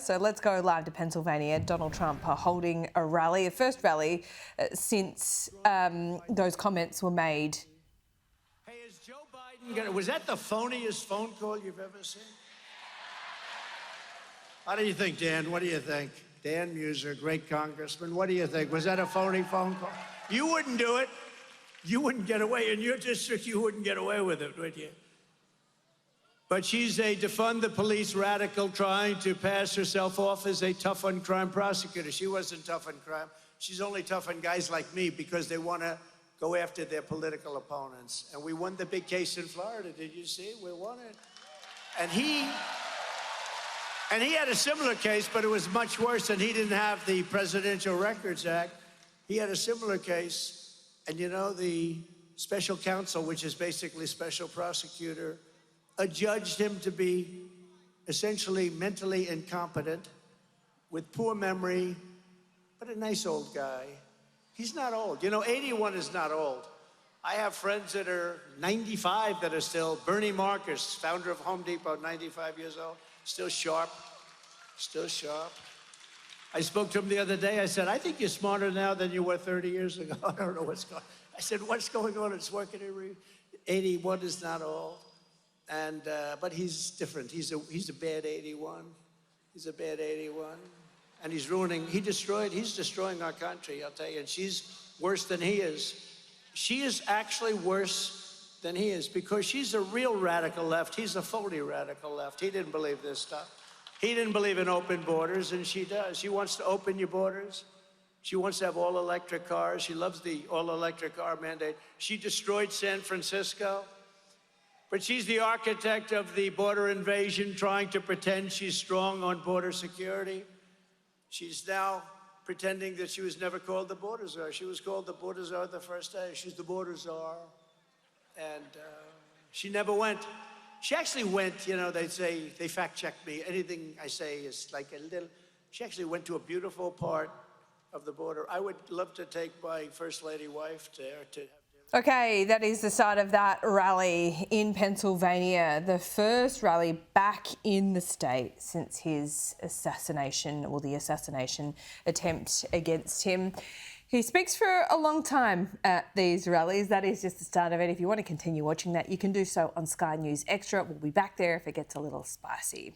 So let's go live to Pennsylvania. Donald Trump holding a rally, the first rally since those comments were made. Hey, is Joe Biden was that the phoniest phone call you've ever seen? How do you think, Dan? What do you think? Dan Muser, great congressman. What do you think? Was that a phony phone call? You wouldn't do it. You wouldn't get away. In your district, you wouldn't get away with it, would you? But she's a defund the police radical trying to pass herself off as a tough on crime prosecutor. She wasn't tough on crime. She's only tough on guys like me because they want to go after their political opponents. And we won the big case in Florida. Did you see? We won it. And he had a similar case, but it was much worse, and he didn't have the Presidential Records Act. He had a similar case, and you know, the special counsel, which is basically special prosecutor, adjudged him to be essentially mentally incompetent, with poor memory, but a nice old guy. He's not old. You know, 81 is not old. I have friends that are 95 that are still. Bernie Marcus, founder of Home Depot, 95 years old, still sharp, still sharp. I spoke to him the other day. I said, I think you're smarter now than you were 30 years ago. I don't know what's going on. I said, what's going on? It's working. 81 is not old. And, but he's different. He's a bad 81. He's a bad 81. And he's destroying our country, I'll tell you. And she's worse than he is. She is actually worse than he is because she's a real radical left. He's a phony radical left. He didn't believe this stuff. He didn't believe in open borders, and she does. She wants to open your borders. She wants to have all-electric cars. She loves the all-electric car mandate. She destroyed San Francisco. But she's the architect of the border invasion, trying to pretend she's strong on border security. She's now pretending that she was never called the border czar. She was called the border czar the first day. She's the border czar. And she never went. She actually went, you know, they say, they fact-check me. Anything I say is like a little. She actually went to a beautiful part of the border. I would love to take my First Lady wife there to have dinner. Okay, that is the start of that rally in Pennsylvania, the first rally back in the state since his assassination, or the assassination attempt against him. He speaks for a long time at these rallies. That is just the start of it. If you want to continue watching that, you can do so on Sky News Extra. We'll be back there if it gets a little spicy.